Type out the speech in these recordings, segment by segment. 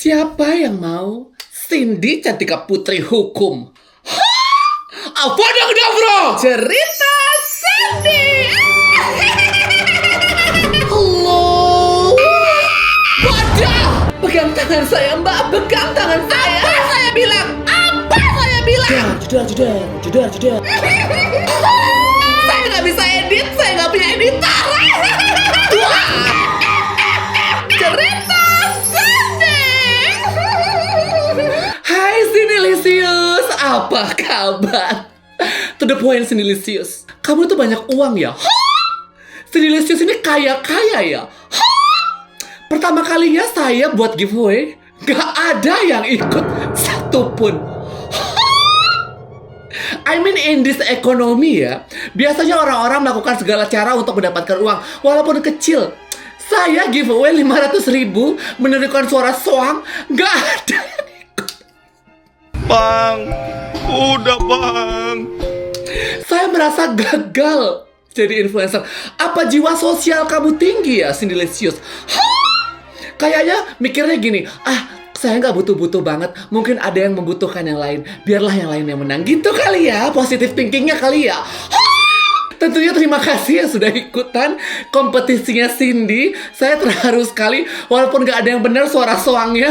Siapa yang mau Cindy Cantika Putri Hukum? Apa dong bro? Cerita Cindy. Halo. Wadah. Pegang tangan saya mbak, pegang tangan saya. Apa saya bilang? Apa saya bilang? Jeder. Saya nggak bisa edit, saya nggak punya editor. Cerita Cindy. Hai Sinilisius, apa kabar? To the point Sinilisius, kamu tuh banyak uang ya? Sinilisius ini kaya-kaya ya? Pertama kalinya saya buat giveaway, gak ada yang ikut satupun. I mean in this economy ya, biasanya orang-orang melakukan segala cara untuk mendapatkan uang, walaupun kecil. Saya giveaway 500.000 menerikan suara soang, gak ada yang ikut. Bang, udah bang. Saya merasa gagal jadi influencer. Apa jiwa sosial kamu tinggi ya, Sinilisius? Kayaknya mikirnya gini, saya nggak butuh-butuh banget. Mungkin ada yang membutuhkan yang lain. Biarlah yang lain yang menang. Gitu kali ya, positive thinkingnya kali ya. Tentunya terima kasih yang sudah ikutan kompetisinya Cindy. Saya terharu sekali, walaupun nggak ada yang benar suara soangnya.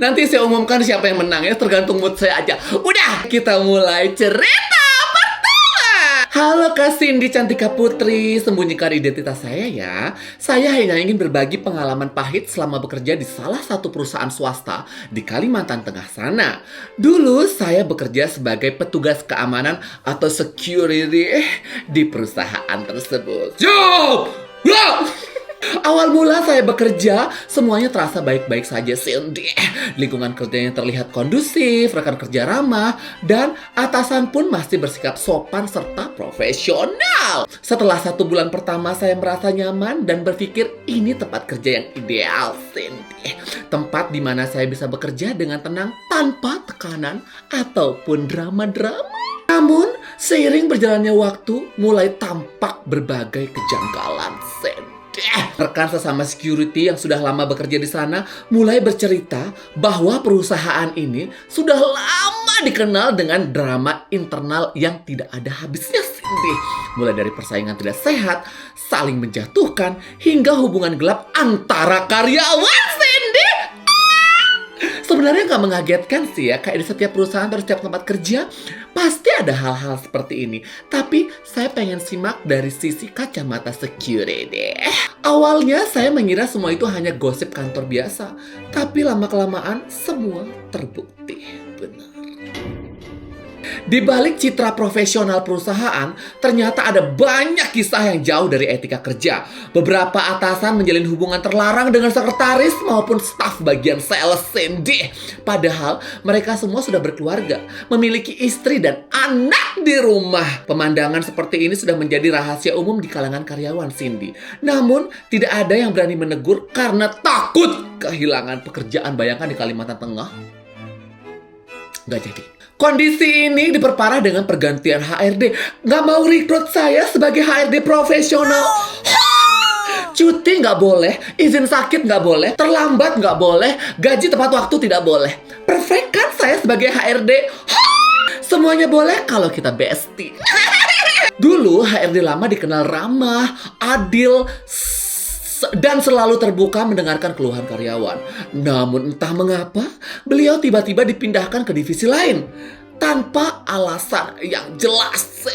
Nanti saya umumkan siapa yang menang ya, tergantung mood saya aja. Udah, kita mulai cerita pertama. Halo Kak Cindy Cantika Putri, sembunyikan identitas saya ya. Saya hanya ingin berbagi pengalaman pahit selama bekerja di salah satu perusahaan swasta di Kalimantan Tengah sana. Dulu saya bekerja sebagai petugas keamanan atau security di perusahaan tersebut. Awal mula saya bekerja, semuanya terasa baik-baik saja, Cindy. Lingkungan kerjanya terlihat kondusif, rekan kerja ramah, dan atasan pun masih bersikap sopan serta profesional. Setelah 1 bulan pertama, saya merasa nyaman dan berpikir ini tempat kerja yang ideal, Cindy. Tempat di mana saya bisa bekerja dengan tenang tanpa tekanan ataupun drama-drama. Namun, seiring berjalannya waktu, mulai tampak berbagai kejanggalan, Cindy. Rekan sesama security yang sudah lama bekerja di sana mulai bercerita bahwa perusahaan ini sudah lama dikenal dengan drama internal yang tidak ada habisnya, Cindy. Mulai dari persaingan tidak sehat, saling menjatuhkan, hingga hubungan gelap antara karyawan, Cindy. Sebenarnya nggak mengagetkan sih ya, kayak di setiap perusahaan atau setiap tempat kerja pasti ada hal-hal seperti ini. Tapi saya pengen simak dari sisi kacamata security. Awalnya saya mengira semua itu hanya gosip kantor biasa, tapi lama-kelamaan semua terbukti benar. Di balik citra profesional perusahaan, ternyata ada banyak kisah yang jauh dari etika kerja. Beberapa atasan menjalin hubungan terlarang dengan sekretaris maupun staf bagian sales, Cindy. Padahal mereka semua sudah berkeluarga, memiliki istri dan anak di rumah. Pemandangan seperti ini sudah menjadi rahasia umum di kalangan karyawan, Cindy. Namun, tidak ada yang berani menegur karena takut kehilangan pekerjaan. Bayangkan di Kalimantan Tengah. Nggak jadi. Kondisi ini diperparah dengan pergantian HRD. Nggak mau rekrut saya sebagai HRD profesional. Cuti nggak boleh, izin sakit nggak boleh, terlambat nggak boleh, gaji tepat waktu tidak boleh. Perfect kan saya sebagai HRD? Semuanya boleh kalau kita bestie. Dulu HRD lama dikenal ramah, adil, dan selalu terbuka mendengarkan keluhan karyawan. Namun entah mengapa, beliau tiba-tiba dipindahkan ke divisi lain tanpa alasan yang jelas.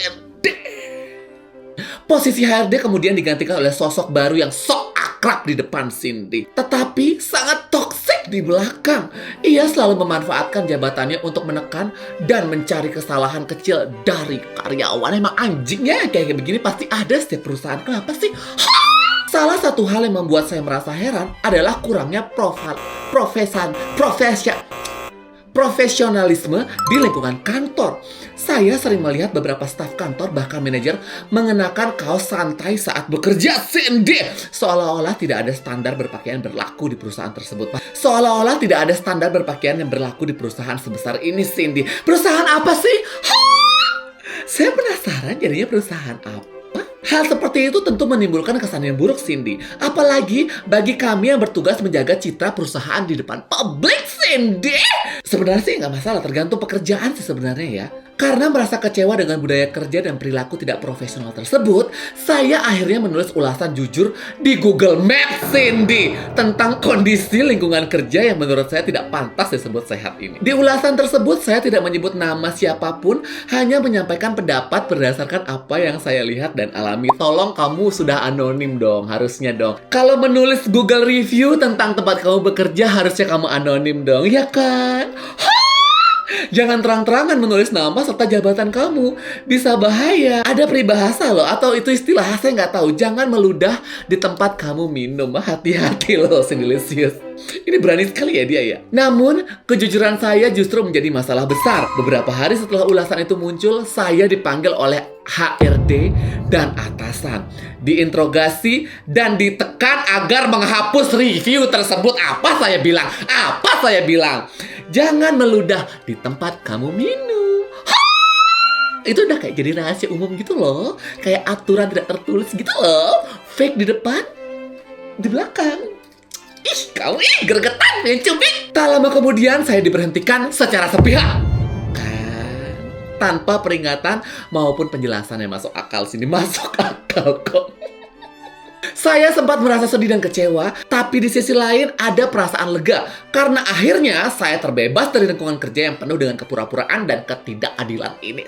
Posisi HRD kemudian digantikan oleh sosok baru yang sok akrab di depan, Cindy, tetapi sangat toksik di belakang. Ia selalu memanfaatkan jabatannya untuk menekan dan mencari kesalahan kecil dari karyawan. Emang anjingnya kayak begini pasti ada setiap perusahaan. Kenapa sih? Salah satu hal yang membuat saya merasa heran adalah kurangnya profesionalisme di lingkungan kantor. Saya sering melihat beberapa staf kantor, bahkan manajer, mengenakan kaos santai saat bekerja, Cindy. Seolah-olah tidak ada standar berpakaian berlaku di perusahaan tersebut. Seolah-olah tidak ada standar berpakaian yang berlaku di perusahaan sebesar ini, Cindy. Perusahaan apa sih? Saya penasaran jadinya perusahaan apa? Hal seperti itu tentu menimbulkan kesan yang buruk, Cindy. Apalagi bagi kami yang bertugas menjaga citra perusahaan di depan publik, Cindy. Sebenarnya sih nggak masalah, tergantung pekerjaan sih sebenarnya ya. Karena merasa kecewa dengan budaya kerja dan perilaku tidak profesional tersebut, saya akhirnya menulis ulasan jujur di Google Maps, Cindy, tentang kondisi lingkungan kerja yang menurut saya tidak pantas disebut sehat ini. Di ulasan tersebut, saya tidak menyebut nama siapapun, hanya menyampaikan pendapat berdasarkan apa yang saya lihat dan alami. Tolong kamu sudah anonim dong, harusnya dong. Kalau menulis Google review tentang tempat kamu bekerja, harusnya kamu anonim dong, ya kan? Jangan terang-terangan menulis nama serta jabatan kamu. Bisa bahaya. Ada peribahasa loh, atau itu istilah saya nggak tahu. Jangan meludah di tempat kamu minum. Hati-hati loh, Sinilisius. Ini berani sekali ya dia ya. Namun, kejujuran saya justru menjadi masalah besar. Beberapa hari setelah ulasan itu muncul, saya dipanggil oleh HRD dan atasan. Diinterogasi dan ditekan agar menghapus review tersebut. Apa saya bilang? Apa saya bilang? Jangan meludah di tempat kamu minum. Itu udah kayak jadi rahasia umum gitu loh. Kayak aturan tidak tertulis gitu loh. Fake di depan, di belakang. Ih, kamu gregetan, cubit. Tak lama kemudian saya diberhentikan secara sepihak. Kan, tanpa peringatan maupun penjelasan yang masuk akal. Sini masuk akal kok. Saya sempat merasa sedih dan kecewa, tapi di sisi lain ada perasaan lega. Karena akhirnya saya terbebas dari lingkungan kerja yang penuh dengan kepura-puraan dan ketidakadilan ini.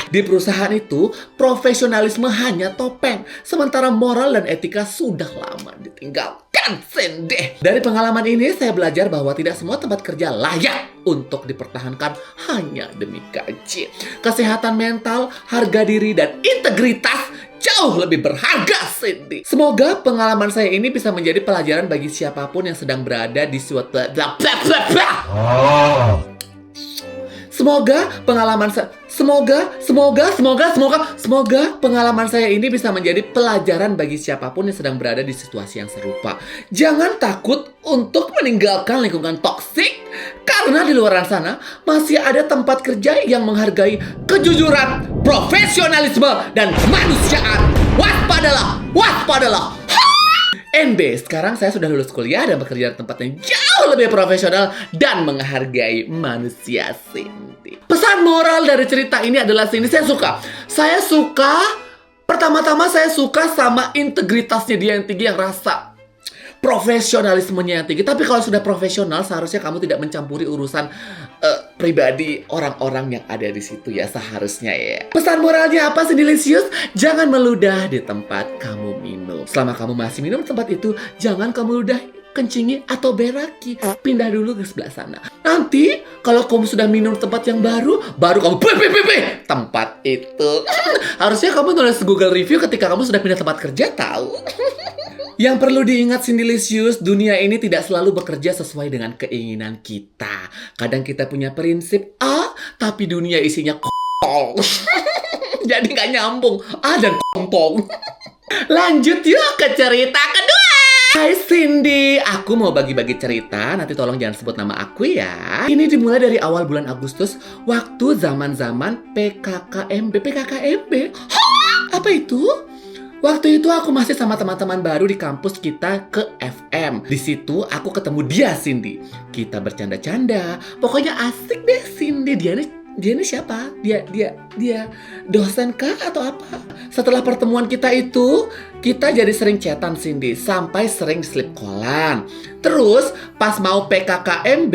Di perusahaan itu, profesionalisme hanya topeng, sementara moral dan etika sudah lama ditinggalkan. Dari pengalaman ini, saya belajar bahwa tidak semua tempat kerja layak untuk dipertahankan hanya demi gaji. Kesehatan mental, harga diri, dan integritas jauh lebih berharga, Cindy. Semoga pengalaman saya ini bisa menjadi pelajaran bagi siapapun yang sedang berada di suatu... Semoga pengalaman saya ini bisa menjadi pelajaran bagi siapapun yang sedang berada di situasi yang serupa. Jangan takut untuk meninggalkan lingkungan toksik, karena di luar sana masih ada tempat kerja yang menghargai kejujuran, profesionalisme, dan kemanusiaan. Waspadalah, waspadalah. NB, sekarang saya sudah lulus kuliah dan bekerja di tempat yang jauh lebih profesional dan menghargai manusia, Cindy. Pesan moral dari cerita ini adalah Cindy, saya suka, pertama-tama saya suka sama integritasnya dia yang tinggi, yang rasa profesionalismenya yang tinggi. Tapi kalau sudah profesional, seharusnya kamu tidak mencampuri urusan pribadi orang-orang yang ada di situ ya, seharusnya ya. Pesan moralnya apa sih, Delicious? Jangan meludah di tempat kamu minum. Selama kamu masih minum di tempat itu, jangan kamu ludah, kencingi, atau beraki. Pindah dulu ke sebelah sana. Nanti kalau kamu sudah minum di tempat yang baru kamu tempat itu. Harusnya kamu nulis Google review ketika kamu sudah pindah tempat kerja, tahu? Yang perlu diingat, Sinilisius, dunia ini tidak selalu bekerja sesuai dengan keinginan kita. Kadang kita punya prinsip A, tapi dunia isinya kontol. Jadi gak nyambung A dan kontol. Lanjut yuk ke cerita kedua. Hai Cindy, aku mau bagi-bagi cerita. Nanti tolong jangan sebut nama aku ya. Ini dimulai dari awal bulan Agustus, waktu zaman-zaman PKKMB. Apa itu? Waktu itu aku masih sama teman-teman baru di kampus kita ke FM. Di situ aku ketemu dia, Cindy. Kita bercanda-canda. Pokoknya asik deh, Cindy. Dia ini siapa? Dia dosen kah atau apa? Setelah pertemuan kita itu, kita jadi sering chatan, Cindy. Sampai sering slip callan. Terus pas mau PKKMB,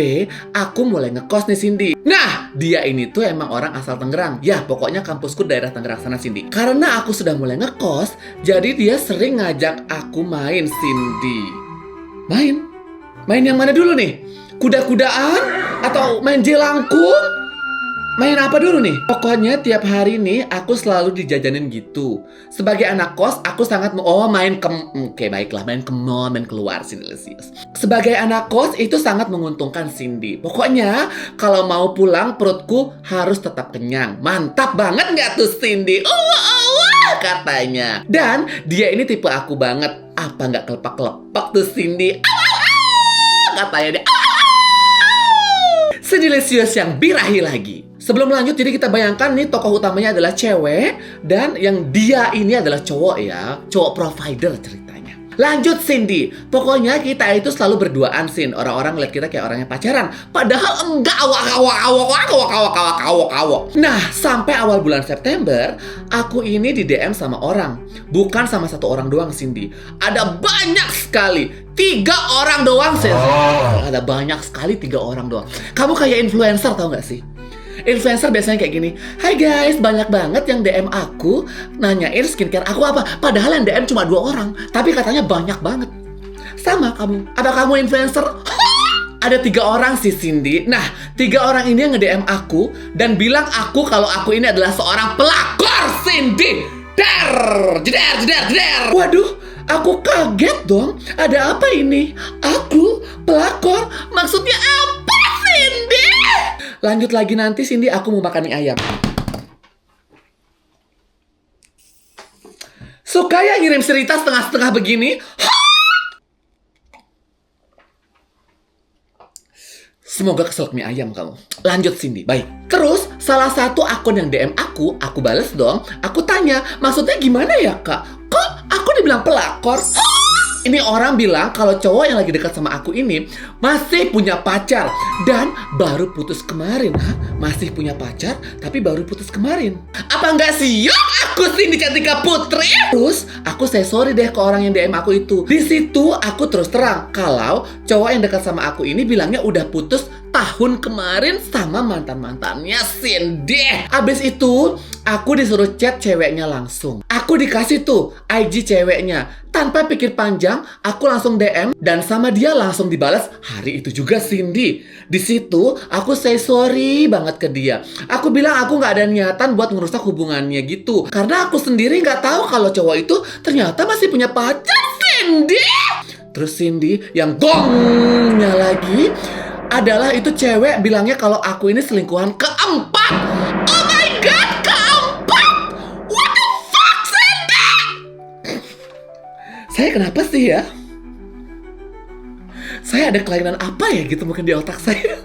aku mulai ngekos nih, Cindy. Nah, dia ini tuh emang orang asal Tangerang. Ya, pokoknya kampusku daerah Tangerang sana, Cindy. Karena aku sudah mulai ngekos, jadi dia sering ngajak aku main, Cindy. Main? Main yang mana dulu nih? Kuda-kudaan? Atau main jelangkung? Main apa dulu nih? Pokoknya tiap hari nih aku selalu dijajanin gitu. Sebagai anak kos, aku sangat main baiklah, main ke mall, main keluar, Sinilisius. Sebagai anak kos itu sangat menguntungkan, Cindy. Pokoknya kalau mau pulang perutku harus tetap kenyang. Mantap banget nggak tuh, Cindy? Katanya. Dan dia ini tipe aku banget. Apa nggak kelepak-kelepak tuh, Cindy? Katanya dia. Sinilisius yang birahi lagi. Sebelum lanjut, jadi kita bayangkan nih tokoh utamanya adalah cewek dan yang dia ini adalah cowok ya, cowok provider ceritanya. Lanjut Cindy, pokoknya kita itu selalu berduaan Sin. Orang-orang ngeliat kita kayak orangnya pacaran, padahal enggak. Nah, sampai awal bulan September, aku ini di DM sama orang. Bukan sama satu orang doang Cindy. Ada banyak sekali. 3 orang doang Sin. Ada banyak sekali 3 orang doang. Kamu kayak influencer tau gak sih? Influencer biasanya kayak gini, "Hai guys, banyak banget yang DM aku nanyain skincare aku apa." Padahal yang DM cuma 2 orang, tapi katanya banyak banget. Sama kamu, apa kamu influencer? Ada 3 orang sih Cindy. Nah, 3 orang ini yang nge-DM aku dan bilang aku kalau aku ini adalah seorang pelakor Cindy. Jeder. Waduh, aku kaget dong. Ada apa ini? Aku pelakor? Maksudnya apa Cindy? Lanjut lagi nanti Cindy, aku mau makan mie ayam. Suka ya ngirim cerita setengah-setengah begini? Semoga keselak mie ayam kamu. Lanjut Cindy, baik. Terus salah satu akun yang DM aku bales dong. Aku tanya, maksudnya gimana ya kak? Kok aku dibilang pelakor? Ini orang bilang kalau cowok yang lagi dekat sama aku ini masih punya pacar dan baru putus kemarin. Masih punya pacar tapi baru putus kemarin. Apa nggak siap aku Cindy Cantika Putri? Terus aku say sorry deh ke orang yang DM aku itu. Di situ aku terus terang kalau cowok yang dekat sama aku ini bilangnya udah putus tahun kemarin sama mantan-mantannya Cindy. Abis itu aku disuruh chat ceweknya langsung. Aku dikasih tuh IG ceweknya. Tanpa pikir panjang, aku langsung DM dan sama dia langsung dibalas hari itu juga Cindy. Di situ aku say sorry banget ke dia. Aku bilang aku nggak ada niatan buat ngerusak hubungannya gitu. Karena aku sendiri nggak tahu kalau cowok itu ternyata masih punya pacar Cindy. Terus Cindy yang gongnya lagi adalah itu cewek bilangnya kalau aku ini selingkuhan keempat. Oh my god, keempat! What the fuck, Cindy? Saya kenapa sih ya? Saya ada kelainan apa ya gitu mungkin di otak saya?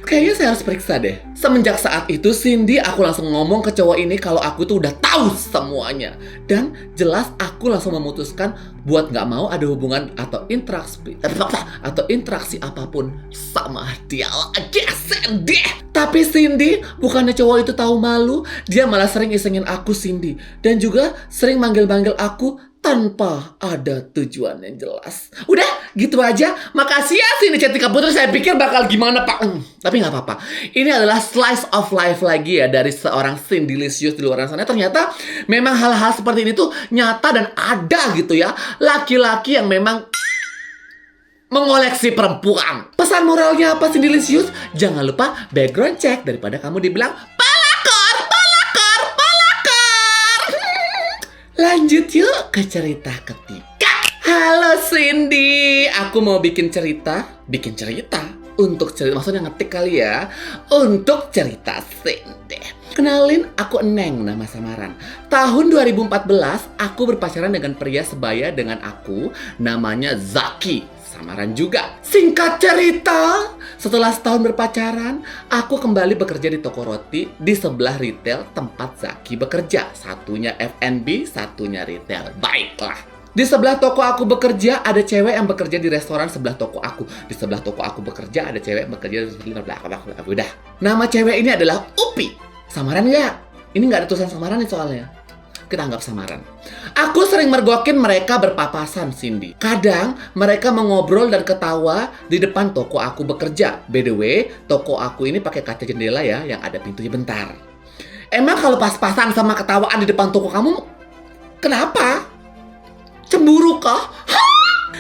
Kayaknya saya harus periksa deh. Semenjak saat itu Cindy, aku langsung ngomong ke cowok ini kalau aku tuh udah tahu semuanya. Dan jelas aku langsung memutuskan buat gak mau ada hubungan atau interaksi apapun sama dia lagi Cindy. Tapi Cindy, bukannya cowok itu tahu malu, dia malah sering isengin aku Cindy. Dan juga sering manggil-manggil aku tanpa ada tujuan yang jelas. Udah, gitu aja. Makasih ya Cindy Cantika Putri. Saya pikir bakal gimana pak. Tapi gak apa-apa. Ini adalah slice of life lagi ya dari seorang Cindylicious di luar sana. Ternyata memang hal-hal seperti ini tuh nyata dan ada gitu ya. Laki-laki yang memang mengoleksi perempuan. Pesan moralnya apa Cindylicious? Jangan lupa background check daripada kamu dibilang lanjut yuk ke cerita ketiga. Halo Cindy, aku mau bikin cerita. Untuk cerita, maksudnya ngetik kali ya. Untuk cerita Cindy. Kenalin, aku Neng, nama samaran. Tahun 2014, aku berpacaran dengan pria sebaya dengan aku. Namanya Zaki, samaran juga. Singkat cerita, setelah setahun berpacaran, aku kembali bekerja di toko roti di sebelah retail tempat Zaki bekerja. Satunya F&B, satunya retail. Baiklah. Di sebelah toko aku bekerja, ada cewek yang bekerja di restoran sebelah toko aku. Di sebelah toko aku bekerja, ada cewek yang bekerja di sebelah udah. Nama cewek ini adalah Upi. Samaran nggak? Ini nggak ada tulisan samaran nih soalnya. Kita anggap samaran. Aku sering mergokin mereka berpapasan, Cindy. Kadang mereka mengobrol dan ketawa di depan toko aku bekerja. By the way, toko aku ini pakai kaca jendela ya, yang ada pintunya bentar. Emang kalau pas-pasan sama ketawaan di depan toko kamu, kenapa? Cemburu kah?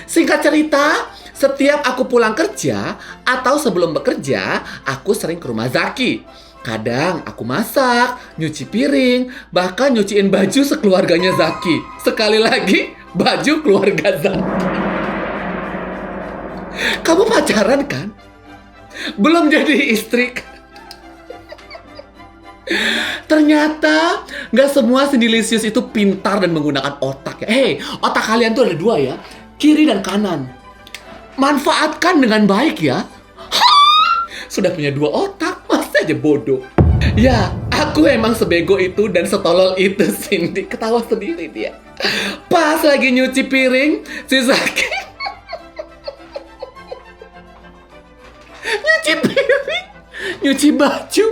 Singkat cerita, setiap aku pulang kerja atau sebelum bekerja, aku sering ke rumah Zaki. Kadang aku masak, nyuci piring, bahkan nyuciin baju sekeluarganya Zaki. Sekali lagi, baju keluarga Zaki. Kamu pacaran kan? Belum jadi istri. Ternyata gak semua Cindylicious itu pintar dan menggunakan otak ya. Hey, otak kalian tuh ada 2 ya, kiri dan kanan. Manfaatkan dengan baik ya. Sudah punya 2 otak, masih aja bodoh. Ya, aku emang sebego itu dan setolol itu, Cindy. Ketawa sendiri dia. Pas lagi nyuci piring, si Zaki nyuci piring, nyuci baju.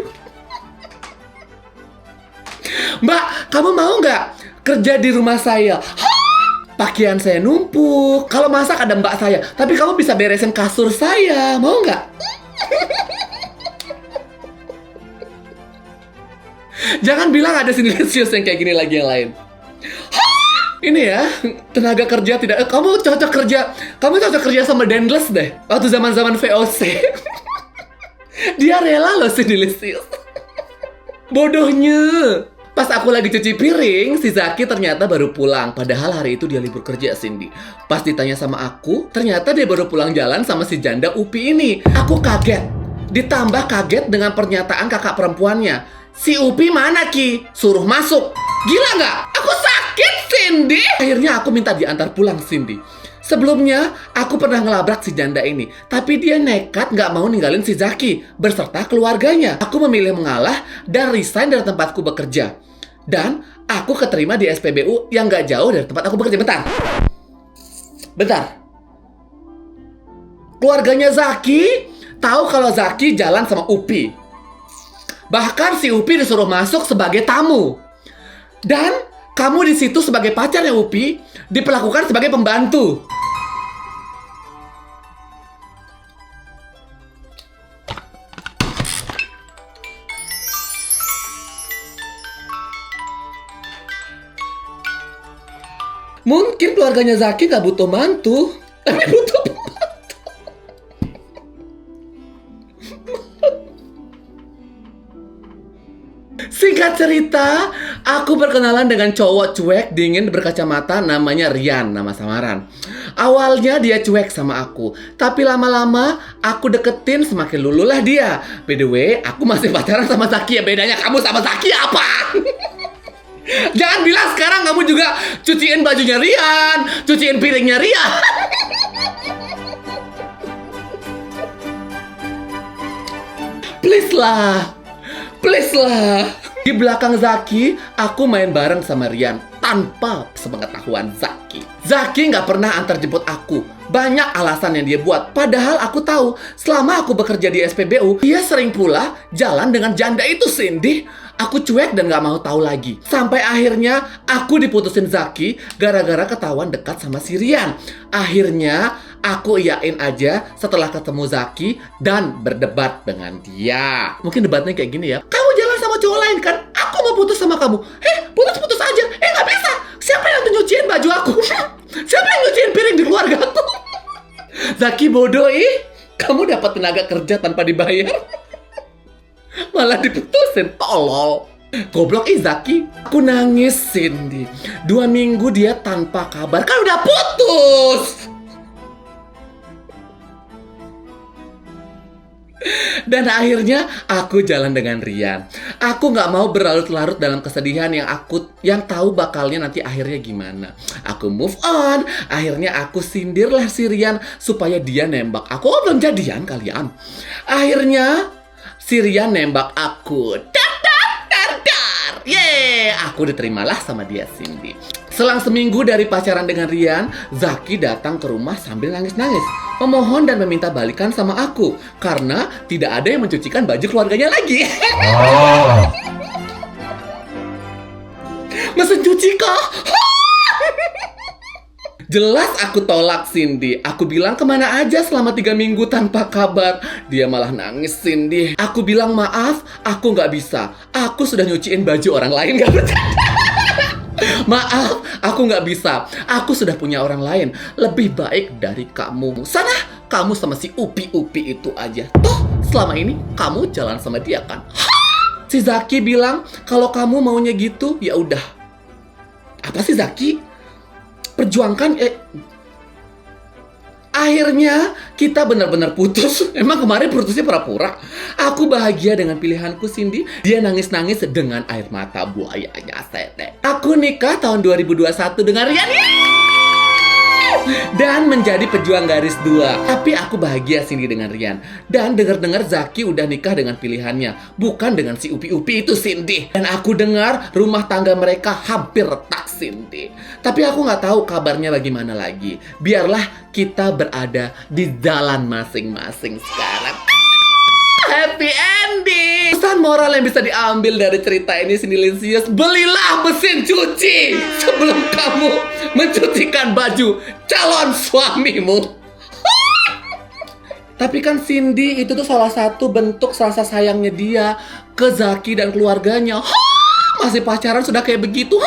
Mbak, kamu mau nggak kerja di rumah saya? Pakaian saya numpuk. Kalau masak ada mbak saya. Tapi kamu bisa beresin kasur saya. Mau nggak? Jangan bilang ada sinilisius yang kayak gini lagi yang lain. Ini ya, tenaga kerja tidak. Kamu cocok kerja sama Dendles deh. Waktu zaman-zaman VOC. Dia rela loh sinilisius. Bodohnya. Pas aku lagi cuci piring, si Zaki ternyata baru pulang. Padahal hari itu dia libur kerja, Cindy. Pas ditanya sama aku, ternyata dia baru pulang jalan sama si janda Upi ini. Aku kaget. Ditambah kaget dengan pernyataan kakak perempuannya. Si Upi mana, Ki? Suruh masuk. Gila nggak? Aku sakit, Cindy. Akhirnya aku minta diantar pulang, Cindy. Sebelumnya, aku pernah ngelabrak si janda ini. Tapi dia nekat nggak mau ninggalin si Zaki berserta keluarganya. Aku memilih mengalah dan resign dari tempatku bekerja. Dan aku keterima di SPBU yang nggak jauh dari tempat aku bekerja. Bentar. Keluarganya Zaki tahu kalau Zaki jalan sama Upi. Bahkan si Upi disuruh masuk sebagai tamu. Dan kamu di situ sebagai pacarnya Upi diperlakukan sebagai pembantu. Mungkin keluarganya Zaki gak butuh mantu, tapi butuh pembantu. Singkat cerita, aku berkenalan dengan cowok cuek, dingin, berkacamata, namanya Rian, nama samaran. Awalnya dia cuek sama aku, tapi lama-lama aku deketin, semakin lululah dia. By the way, aku masih pacaran sama Zaki ya, bedanya kamu sama Zaki apa? Jangan bilang sekarang kamu juga cuciin bajunya Rian, cuciin piringnya Rian. Please lah. Di belakang Zaki, aku main bareng sama Rian tanpa sepengetahuan Zaki. Zaki nggak pernah antar jemput aku. Banyak alasan yang dia buat. Padahal aku tahu, selama aku bekerja di SPBU, dia sering pula jalan dengan janda itu, Cindy. Aku cuek dan gak mau tahu lagi. Sampai akhirnya aku diputusin Zaki gara-gara ketahuan dekat sama si Rian. Akhirnya aku iyain aja setelah ketemu Zaki dan berdebat dengan dia. Mungkin debatnya kayak gini ya. Kamu jalan sama cowok lain kan? Aku mau putus sama kamu. Putus aja. Gak bisa. Siapa yang nyuciin baju aku? Siapa yang nyuciin piring di keluarga aku? Zaki bodoh Kamu dapat tenaga kerja tanpa dibayar. Malah diputusin, tolol. Goblok Zaki. Aku nangis, Cindy. 2 minggu dia tanpa kabar. Kan udah putus. Dan akhirnya aku jalan dengan Rian. Aku gak mau berlarut-larut dalam kesedihan yang tahu bakalnya nanti akhirnya gimana. Aku move on. Akhirnya aku sindirlah si Rian supaya dia nembak aku. Oh, belum jadian kalian. Akhirnya si Rian nembak aku. Dar. Yeay, aku diterimalah sama dia, Cindy. Selang seminggu dari pacaran dengan Rian, Zaki datang ke rumah sambil nangis-nangis, memohon dan meminta balikan sama aku karena tidak ada yang mencucikan baju keluarganya lagi. Mesin cuci kah? Jelas aku tolak, Cindy. Aku bilang kemana aja selama 3 minggu tanpa kabar. Dia malah nangis, Cindy. Aku bilang maaf, aku gak bisa. Aku sudah nyuciin baju orang lain, gak bercanda. Maaf, aku gak bisa. Aku sudah punya orang lain lebih baik dari kamu. Sana, kamu sama si Upi-Upi itu aja. Toh, selama ini kamu jalan sama dia kan? Si Zaki bilang, kalau kamu maunya gitu, ya udah. Apa sih Zaki? Perjuangkan. Akhirnya kita benar-benar putus. Emang kemarin putusnya pura-pura. Aku bahagia dengan pilihanku, Cindy. Dia nangis-nangis dengan air mata buayanya, Sete. Aku nikah tahun 2021 dengan Rian. dan menjadi pejuang garis 2. Tapi aku bahagia Cindy dengan Rian. Dan dengar-dengar Zaki udah nikah dengan pilihannya, bukan dengan si Upi-Upi itu Cindy. Dan aku dengar rumah tangga mereka hampir retak Cindy. Tapi aku nggak tahu kabarnya bagaimana lagi. Biarlah kita berada di jalan masing-masing sekarang. Happy ending. Pesan moral yang bisa diambil dari cerita ini Cindy-licious, belilah mesin cuci sebelum kamu mencucikan baju calon suamimu. Tapi kan Cindy itu tuh salah satu bentuk rasa sayangnya dia ke Zaki dan keluarganya. Masih pacaran sudah kayak begitu.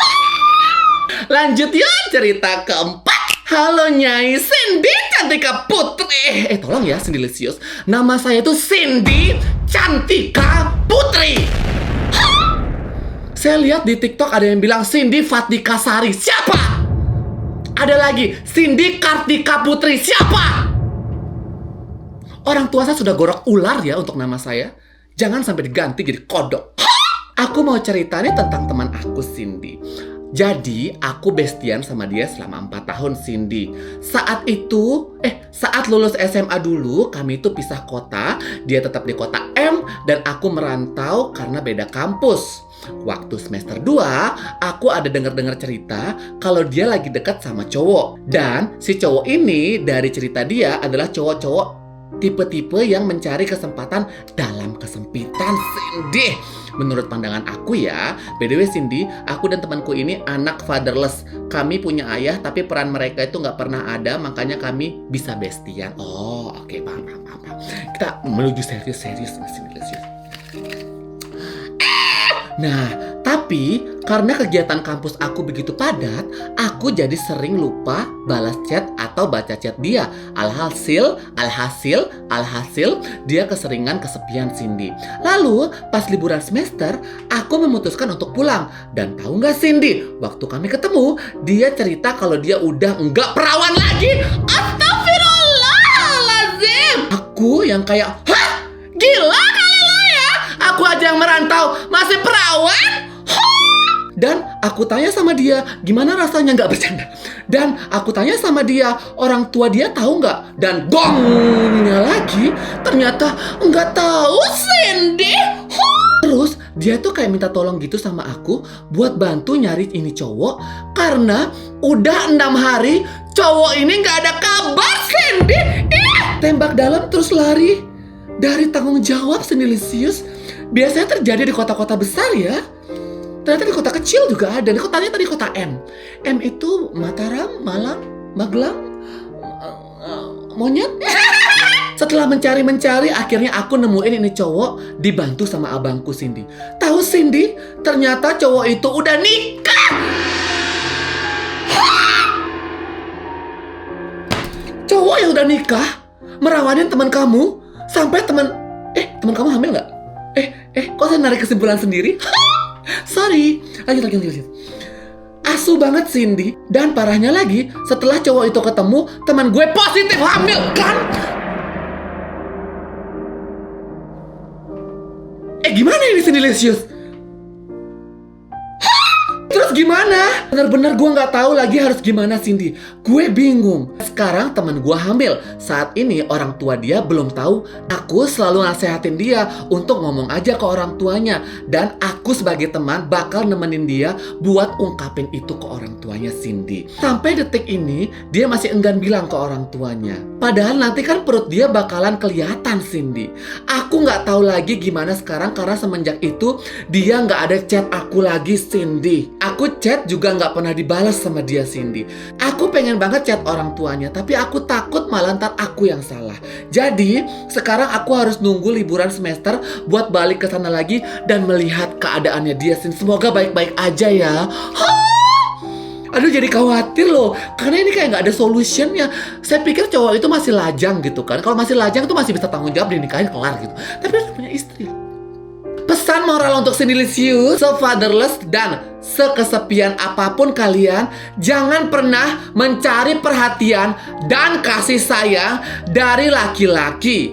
Lanjut ya cerita keempat. Halo Nyai Cindy Cantika Putri. Tolong ya Cindy-licious, nama saya tuh Cindy Cantika Putri. Saya lihat di TikTok ada yang bilang Cindy Fatika Sari. Siapa? Ada lagi Cindy Kartika Putri. Siapa? Orang tua saya sudah gorok ular ya untuk nama saya. Jangan sampai diganti jadi kodok. Aku mau cerita nih tentang teman aku Cindy. Jadi aku bestian sama dia selama 4 tahun Cindy. Saat lulus SMA dulu kami itu pisah kota. Dia tetap di kota M dan aku merantau karena beda kampus. Waktu semester 2 aku ada dengar cerita kalau dia lagi dekat sama cowok. Dan si cowok ini dari cerita dia adalah cowok-cowok tipe-tipe yang mencari kesempatan dalam kesempitan Cindy. Menurut pandangan aku ya. By the way Cindy, aku dan temanku ini anak fatherless. Kami punya ayah tapi peran mereka itu gak pernah ada. Makanya kami bisa bestian. Oh oke, paham. Kita menuju serius Cindy-licious. Nah, tapi karena kegiatan kampus aku begitu padat, aku jadi sering lupa balas chat atau baca chat dia. Alhasil, dia keseringan kesepian Cindy. Lalu, pas liburan semester, aku memutuskan untuk pulang. Dan tahu nggak Cindy, waktu kami ketemu, dia cerita kalau dia udah nggak perawan lagi. Astagfirullahaladzim. Aku yang kayak, hah? Gila kali lo ya? Aku aja yang merantau, masih perawan? Dan aku tanya sama dia, gimana rasanya nggak bercanda? Dan aku tanya sama dia, orang tua dia tahu nggak? Dan gongnya lagi, ternyata nggak tahu Cindy. Terus dia tuh kayak minta tolong gitu sama aku buat bantu nyari ini cowok. Karena udah 6 hari cowok ini nggak ada kabar Cindy. Tembak dalam terus lari dari tanggung jawab Cindy-licious. Biasanya terjadi di kota-kota besar ya. Ternyata di kota kecil juga ada. Di kotanya tadi kota M. M itu Mataram, Malang, Magelang, Monyet. Setelah mencari, akhirnya aku nemuin ini cowok dibantu sama abangku Cindy. Tahu Cindy, ternyata cowok itu udah nikah. Cowok yang udah nikah merawanin teman kamu sampai teman kamu hamil nggak? Kok saya narik kesimpulan sendiri? Sorry, lanjut. Asu banget Cindy. Dan parahnya lagi, setelah cowok itu ketemu, teman gue positif hamil kan? Gimana ini Cindy-licious? Terus gimana? Bener-bener gue gak tahu lagi harus gimana Cindy. Gue bingung. Sekarang teman gue hamil. Saat ini orang tua dia belum tahu. Aku selalu nasehatin dia untuk ngomong aja ke orang tuanya. Dan aku sebagai teman bakal nemenin dia buat ungkapin itu ke orang tuanya Cindy. Sampai detik ini dia masih enggan bilang ke orang tuanya. Padahal nanti kan perut dia bakalan kelihatan Cindy. Aku gak tahu lagi gimana sekarang karena semenjak itu dia gak ada chat aku lagi Cindy. Aku chat juga gak pernah dibalas sama dia Cindy. Aku pengen banget chat orang tuanya, tapi aku takut malah ntar aku yang salah. Jadi sekarang aku harus nunggu liburan semester buat balik ke sana lagi dan melihat keadaannya dia Cindy. Semoga baik-baik aja ya. Aduh jadi khawatir loh, karena ini kayak gak ada solutionnya. Saya pikir cowok itu masih lajang gitu kan. Kalau masih lajang itu masih bisa tanggung jawab, dinikahin kelar gitu. Tapi dia punya istri. Pesan moral untuk Cindy-licious, se-fatherless dan sekesepian apapun kalian, jangan pernah mencari perhatian dan kasih sayang dari laki-laki.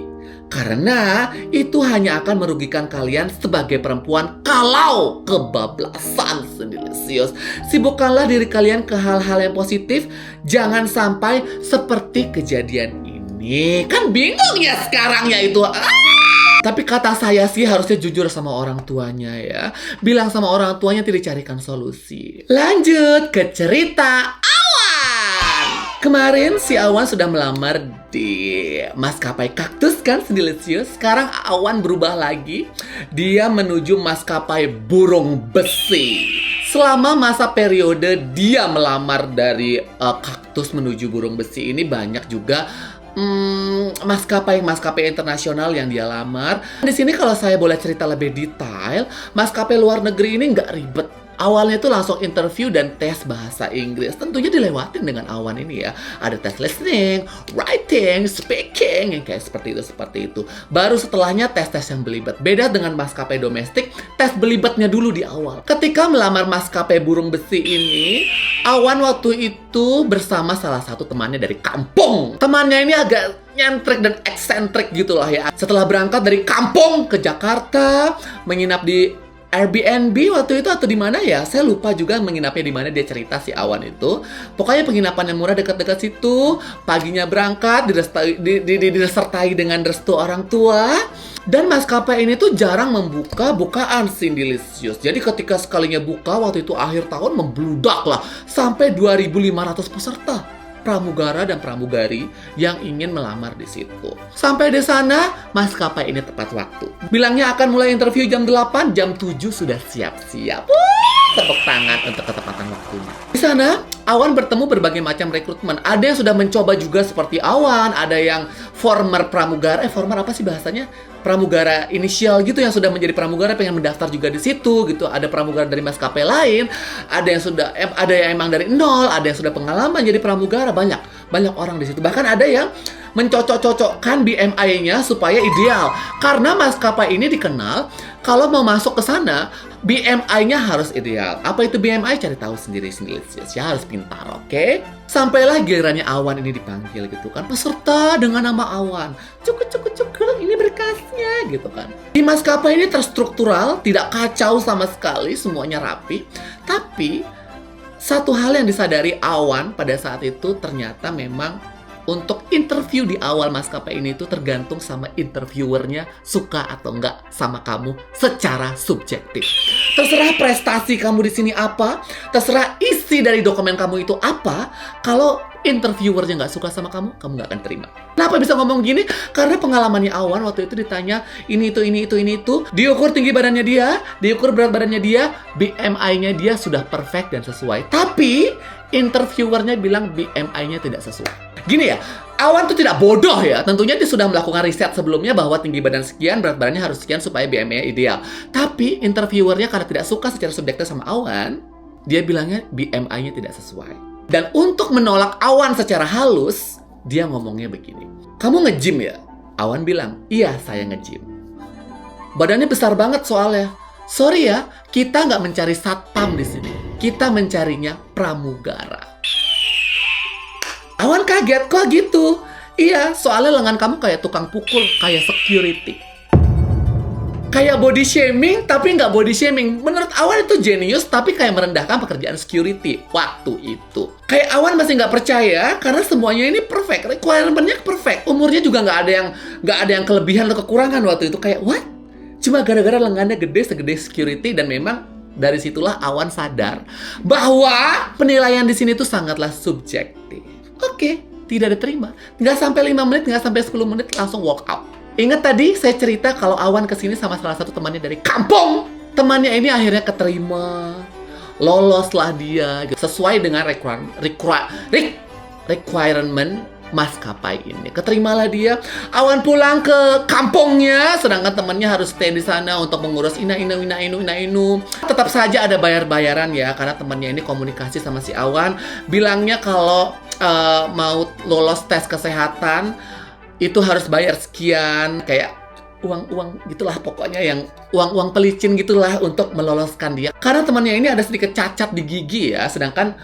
Karena itu hanya akan merugikan kalian sebagai perempuan kalau kebablasan, Senilisius. Sibukkanlah diri kalian ke hal-hal yang positif. Jangan sampai seperti kejadian ini. Kan bingung ya sekarang ya itu. Tapi kata saya sih harusnya jujur sama orang tuanya ya. Bilang sama orang tuanya tidak dicarikan solusi. Lanjut ke cerita Awan. Kemarin si Awan sudah melamar di maskapai kaktus kan, Senilisius. Sekarang Awan berubah lagi. Dia menuju maskapai burung besi. Selama masa periode dia melamar dari kaktus menuju burung besi ini, banyak juga maskapai internasional yang dia lamar. Di sini kalau saya boleh cerita lebih detail, maskapai luar negeri ini nggak ribet. Awalnya itu langsung interview dan tes bahasa Inggris. Tentunya dilewatin dengan Awan ini ya. Ada tes listening, writing, speaking, yang kayak seperti itu. Baru setelahnya tes-tes yang belibet. Beda dengan maskapai domestik, tes belibetnya dulu di awal. Ketika melamar maskapai burung besi ini, Awan waktu itu bersama salah satu temannya dari kampung. Temannya ini agak nyentrik dan eksentrik gitu lah ya. Setelah berangkat dari kampung ke Jakarta, menginap di Airbnb waktu itu atau di mana ya? Saya lupa juga menginapnya di mana, dia cerita si Awan itu. Pokoknya penginapan yang murah dekat-dekat situ. Paginya berangkat, disertai dengan restu orang tua. Dan maskapai ini tuh jarang membuka bukaan, Senilisius. Jadi ketika sekalinya buka waktu itu akhir tahun membludak lah. Sampai 2.500 peserta pramugara dan pramugari yang ingin melamar di situ. Sampai di sana, maskapai ini tepat waktu. Bilangnya akan mulai interview jam 8, jam 7 sudah siap-siap. Tepuk tangan untuk ketepatan waktunya. Di sana, Awan bertemu berbagai macam rekrutmen. Ada yang sudah mencoba juga seperti Awan, ada yang former pramugara. Former apa sih bahasanya? Pramugara inisial gitu yang sudah menjadi pramugara pengen mendaftar juga di situ gitu. Ada pramugara dari maskapai lain, ada yang emang dari nol, ada yang sudah pengalaman jadi pramugara, banyak orang di situ. Bahkan ada yang mencocok-cocokkan BMI-nya supaya ideal. Karena maskapai ini dikenal kalau mau masuk ke sana BMI-nya harus ideal. Apa itu BMI? Cari tahu sendiri. Ya harus pintar, oke? Sampailah gilirannya Awan ini dipanggil gitu kan. Peserta dengan nama Awan. Cukup, ini berkasnya gitu kan. Di maskapai ini terstruktural, tidak kacau sama sekali, semuanya rapi. Tapi satu hal yang disadari Awan pada saat itu ternyata memang untuk interview di awal maskapai ini tuh tergantung sama interviewernya suka atau enggak sama kamu secara subjektif. Terserah prestasi kamu di sini apa, terserah isi dari dokumen kamu itu apa, kalau interviewernya nggak suka sama kamu nggak akan terima. Kenapa bisa ngomong gini? Karena pengalamannya Awan waktu itu ditanya ini itu, diukur tinggi badannya dia, diukur berat badannya dia, BMI-nya dia sudah perfect dan sesuai. Tapi interviewernya bilang BMI-nya tidak sesuai. Gini ya, Awan tuh tidak bodoh ya. Tentunya dia sudah melakukan riset sebelumnya bahwa tinggi badan sekian, berat badannya harus sekian supaya BMI-nya ideal. Tapi interviewernya karena tidak suka secara subjektif sama Awan, dia bilangnya BMI-nya tidak sesuai. Dan untuk menolak Awan secara halus, dia ngomongnya begini. Kamu nge-gym ya? Awan bilang, iya saya nge-gym. Badannya besar banget soalnya. Sorry ya, kita nggak mencari satpam di sini. Kita mencarinya pramugara. Awan kaget, kok gitu? Iya, soalnya lengan kamu kayak tukang pukul, kayak security. Kayak body shaming, tapi nggak body shaming. Menurut Awan itu jenius, tapi kayak merendahkan pekerjaan security waktu itu. Kayak Awan masih nggak percaya, karena semuanya ini perfect. Requirement-nya perfect. Umurnya juga nggak ada yang kelebihan atau kekurangan waktu itu. Kayak, what? Cuma gara-gara lengannya gede, segede security, dan memang dari situlah Awan sadar bahwa penilaian di sini tuh sangatlah subjektif. Oke, tidak diterima. Nggak sampai 5 menit, nggak sampai 10 menit, langsung walk out. Ingat tadi saya cerita kalau Awan kesini sama salah satu temannya dari kampung. Temannya ini akhirnya keterima. Loloslah dia. Sesuai dengan requirement maskapai ini. Keterimalah dia. Awan pulang ke kampungnya, sedangkan temannya harus stay di sana untuk mengurus ina inu. Tetap saja ada bayar-bayaran ya, karena temannya ini komunikasi sama si Awan. Bilangnya kalau mau lolos tes kesehatan itu harus bayar sekian, kayak uang gitulah pokoknya, yang uang pelicin gitulah untuk meloloskan dia. Karena temannya ini ada sedikit cacat di gigi ya, sedangkan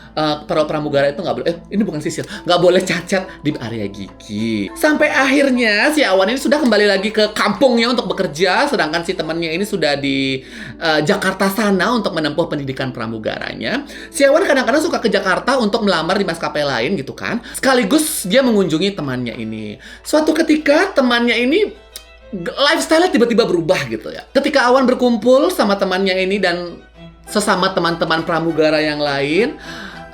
para pramugara itu nggak boleh, ini bukan sisil, nggak boleh cacat di area gigi. Sampai akhirnya si Awan ini sudah kembali lagi ke kampungnya untuk bekerja, sedangkan si temannya ini sudah di Jakarta sana untuk menempuh pendidikan pramugaranya. Si Awan kadang-kadang suka ke Jakarta untuk melamar di maskapai lain gitu kan, sekaligus dia mengunjungi temannya ini. Suatu ketika temannya ini lifestyle-nya tiba-tiba berubah gitu ya. Ketika Awan berkumpul sama temannya ini dan sesama teman-teman pramugara yang lain,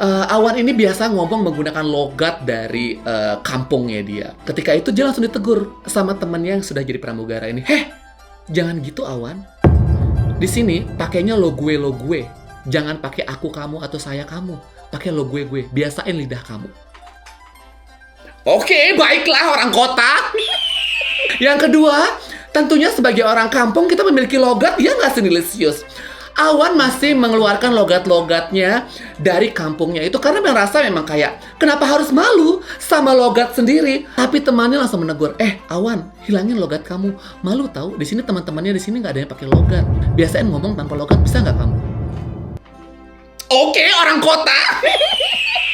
Awan ini biasa ngomong menggunakan logat dari kampungnya dia. Ketika itu dia langsung ditegur sama temannya yang sudah jadi pramugara ini. Heh, jangan gitu Awan. Di sini pakainya lo gue. Jangan pakai aku kamu atau saya kamu. Pakai lo gue. Biasain lidah kamu. Oke, baiklah orang kota. Yang kedua, tentunya sebagai orang kampung kita memiliki logat, ya nggak sih Nilisius? Awan masih mengeluarkan logat-logatnya dari kampungnya itu karena merasa memang kayak kenapa harus malu sama logat sendiri. Tapi temannya langsung menegur, Awan, hilangin logat kamu. Malu tahu, di sini teman-temannya di sini nggak ada yang pakai logat. Biasain ngomong tanpa logat, bisa nggak kamu? Oke, orang kota.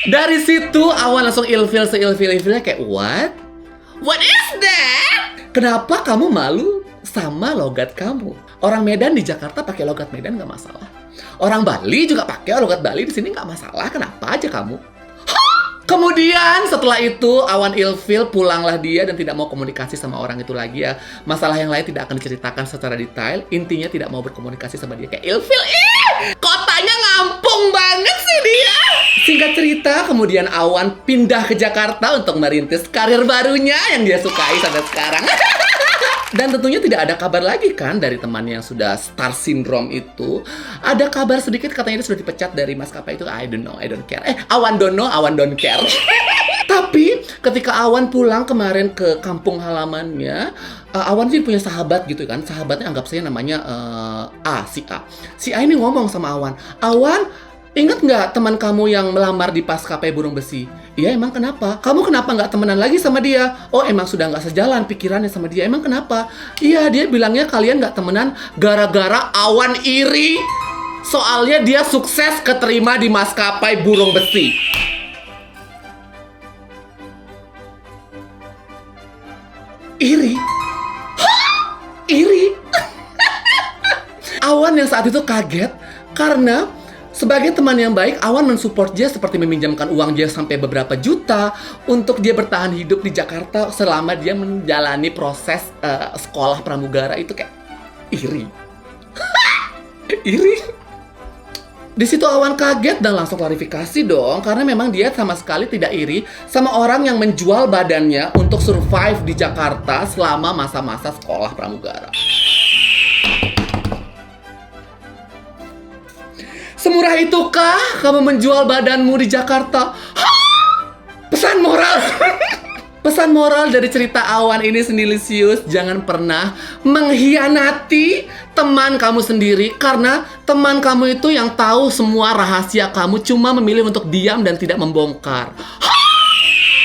Dari situ Awan langsung ilfilnya kayak what? What is that? Kenapa kamu malu sama logat kamu? Orang Medan di Jakarta pakai logat Medan nggak masalah. Orang Bali juga pakai logat Bali, di sini nggak masalah. Kenapa aja kamu? Kemudian setelah itu Awan ilfil, pulanglah dia dan tidak mau komunikasi sama orang itu lagi ya. Masalah yang lain tidak akan diceritakan secara detail. Intinya tidak mau berkomunikasi sama dia, kayak ilfil. Kotanya ngampung banget sih dia. Singkat cerita, kemudian Awan pindah ke Jakarta untuk merintis karir barunya yang dia sukai sampai sekarang. Dan tentunya tidak ada kabar lagi kan dari temannya yang sudah star syndrome itu. Ada kabar sedikit katanya dia sudah dipecat dari maskapai itu. I don't know, I don't care. Awan don't know, Awan don't care. Tapi ketika Awan pulang kemarin ke kampung halamannya, Awan sih punya sahabat gitu kan. Sahabatnya anggap saya namanya si A. Si A ini ngomong sama Awan, Awan, ingat nggak teman kamu yang melamar di maskapai burung besi? Iya, emang kenapa? Kamu kenapa nggak temenan lagi sama dia? Oh, emang sudah nggak sejalan pikirannya sama dia. Emang kenapa? Iya, dia bilangnya kalian nggak temenan gara-gara Awan iri. Soalnya dia sukses keterima di maskapai burung besi. Iri? Iri? Awan yang saat itu kaget karena sebagai teman yang baik, Awan mensupport dia seperti meminjamkan uang dia sampai beberapa juta untuk dia bertahan hidup di Jakarta selama dia menjalani proses sekolah pramugara itu. Kayak iri. Iri. Di situ Awan kaget dan langsung klarifikasi dong, karena memang dia sama sekali tidak iri sama orang yang menjual badannya untuk survive di Jakarta selama masa-masa sekolah pramugara. Semurah itukah kamu menjual badanmu di Jakarta? Pesan moral. Pesan moral dari cerita Awan ini Senilisius, jangan pernah mengkhianati teman kamu sendiri, karena teman kamu itu yang tahu semua rahasia kamu, cuma memilih untuk diam dan tidak membongkar.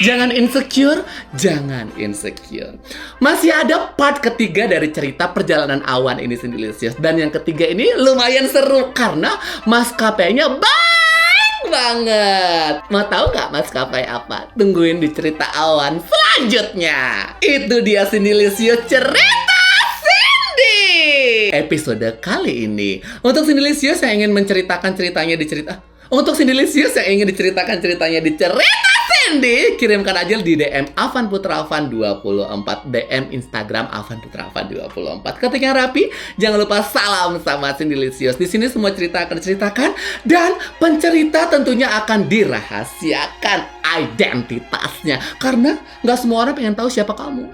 Jangan insecure, jangan insecure. Masih ada part ketiga dari cerita perjalanan Awan ini Senilisius. Dan yang ketiga ini lumayan seru karena maskapainya baik banget. Mau tahu nggak maskapai apa? Tungguin di cerita Awan selanjutnya. Itu dia Senilisius cerita Cindy. Episode kali ini untuk Senilisius yang ingin menceritakan ceritanya di cerita. Untuk Senilisius yang ingin diceritakan ceritanya di cerita Cindy, kirimkan aja di DM Afan Putra Afan 24, DM Instagram Afan Putra Afan 24. Ketika rapi, jangan lupa salam sama Senilisius. Di sini semua cerita akan diceritakan dan pencerita tentunya akan dirahasiakan identitasnya, karena nggak semua orang pengen tahu siapa kamu.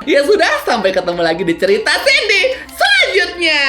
Ya sudah, sampai ketemu lagi di cerita Cindy selanjutnya.